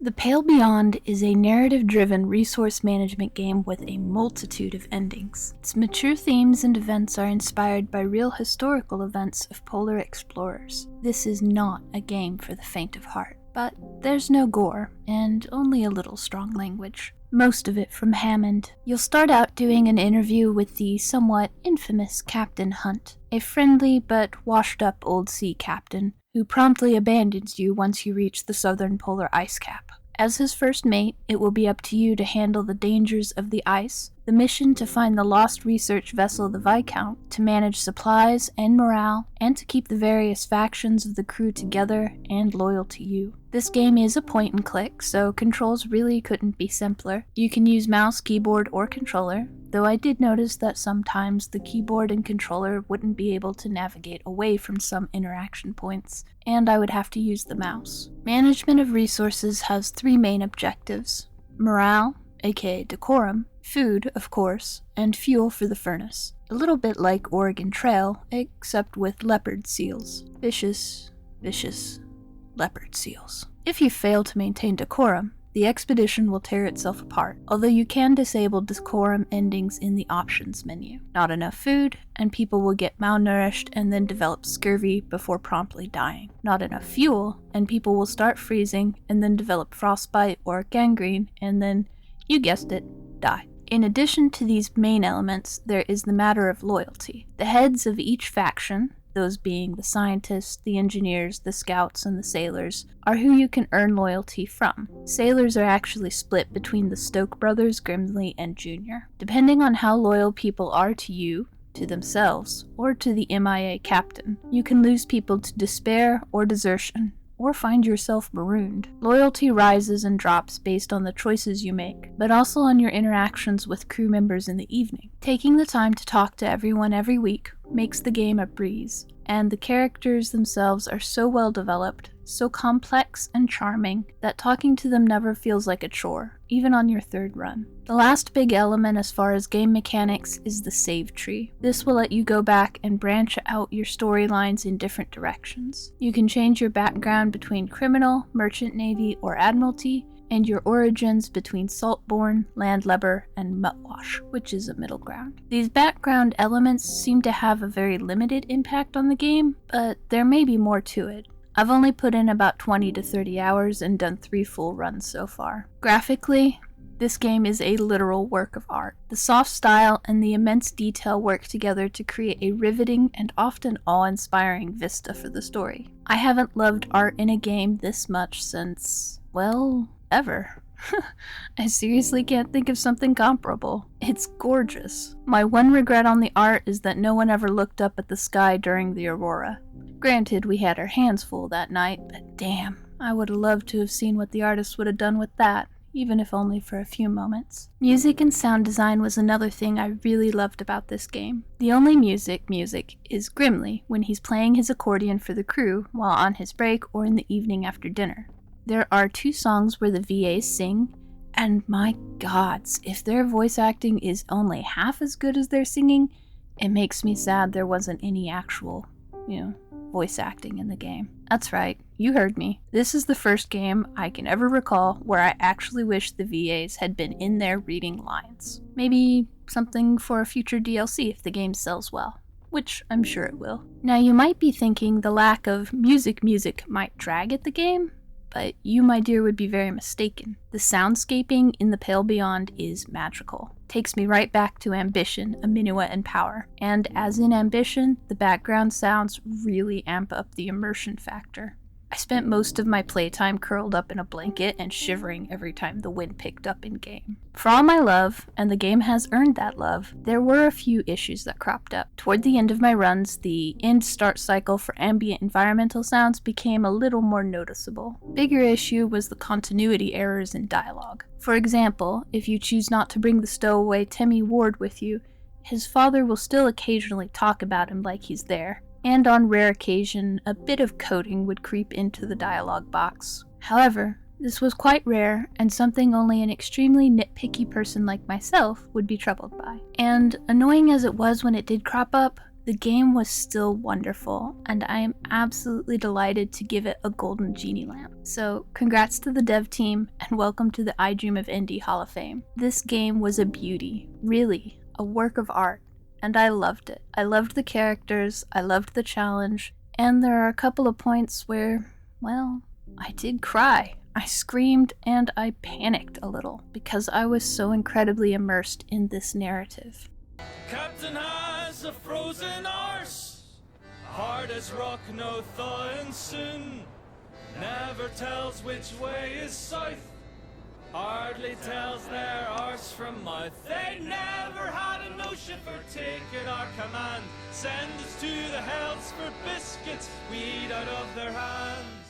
The Pale Beyond is a narrative-driven resource management game with a multitude of endings. Its mature themes and events are inspired by real historical events of polar explorers. This is not a game for the faint of heart, but there's no gore, and only a little strong language. Most of it from Hammond. You'll start out doing an interview with the somewhat infamous Captain Hunt, a friendly but washed-up old sea captain who promptly abandons you once you reach the southern polar ice cap. As his first mate, it will be up to you to handle the dangers of the ice, the mission to find the lost research vessel the 𝐦𝐤𝐿, to manage supplies and morale, and to keep the various factions of the crew together and loyal to you. This game is a point and click, so controls really couldn't be simpler. You can use mouse, keyboard, or controller, though I did notice that sometimes the keyboard and controller wouldn't be able to navigate away from some interaction points, and I would have to use the mouse. Management of resources has three main objectives: morale, aka decorum, food, of course, and fuel for the furnace. A little bit like Oregon Trail, except with leopard seals. Vicious leopard seals. If you fail to maintain decorum, the expedition will tear itself apart, although you can disable decorum endings in the options menu. Not enough food, and people will get malnourished and then develop scurvy before promptly dying. Not enough fuel, and people will start freezing and then develop frostbite or gangrene, and then, you guessed it, die. In addition to these main elements, there is the matter of loyalty. The heads of each faction, those being the scientists, the engineers, the scouts, and the sailors, are who you can earn loyalty from. Sailors are actually split between the Stoke brothers, Grimley, and Junior. Depending on how loyal people are to you, to themselves, or to the MIA captain, you can lose people to despair or desertion, or find yourself marooned. Loyalty rises and drops based on the choices you make, but also on your interactions with crew members in the evening. Taking the time to talk to everyone every week makes the game a breeze, and the characters themselves are so well developed, so complex and charming, that talking to them never feels like a chore, even on your third run. The last big element as far as game mechanics is the save tree. This will let you go back and branch out your storylines in different directions. You can change your background between criminal, merchant navy, or admiralty, and your origins between saltborn, landlubber, and mutwash, which is a middle ground. These background elements seem to have a very limited impact on the game, but there may be more to it. I've only put in about 20 to 30 hours and done 3 full runs so far. Graphically, this game is a literal work of art. The soft style and the immense detail work together to create a riveting and often awe-inspiring vista for the story. I haven't loved art in a game this much since, well, ever. I seriously can't think of something comparable. It's gorgeous. My one regret on the art is that no one ever looked up at the sky during the aurora. Granted, we had our hands full that night, but damn, I would have loved to have seen what the artist would have done with that, even if only for a few moments. Music and sound design was another thing I really loved about this game. The only music is Grimley when he's playing his accordion for the crew while on his break or in the evening after dinner. There are 2 songs where the VAs sing, and my gods, if their voice acting is only half as good as their singing, it makes me sad there wasn't any actual, voice acting in the game. That's right, you heard me. This is the first game I can ever recall where I actually wish the VAs had been in there reading lines. Maybe something for a future DLC if the game sells well, which I'm sure it will. Now you might be thinking the lack of music might drag at the game, but you, my dear, would be very mistaken. The soundscaping in the Pale Beyond is magical. Takes me right back to Ambition, Aminua, and Power. And as in Ambition, the background sounds really amp up the immersion factor. I spent most of my playtime curled up in a blanket and shivering every time the wind picked up in-game. For all my love, and the game has earned that love, there were a few issues that cropped up. Toward the end of my runs, the end-start cycle for ambient environmental sounds became a little more noticeable. Bigger issue was the continuity errors in dialogue. For example, if you choose not to bring the stowaway Timmy Ward with you, his father will still occasionally talk about him like he's there. And on rare occasion, a bit of coding would creep into the dialogue box. However, this was quite rare, and something only an extremely nitpicky person like myself would be troubled by. And annoying as it was when it did crop up, the the game was still wonderful, and I am absolutely delighted to give it a golden genie lamp. So congrats to the dev team, and welcome to the I Dream of Indie Hall of Fame. This game was a beauty, really, a work of art, and I loved it. I loved the characters, I loved the challenge, and there are a couple of points where, well, I did cry. I screamed and I panicked a little because I was so incredibly immersed in this narrative. Captain has a frozen arse, hard as rock, no thawing soon. Never tells which way is south, hardly tells their arse from mouth. They never had a notion for taking our command. Send us to the hells for biscuits we eat out of their hands.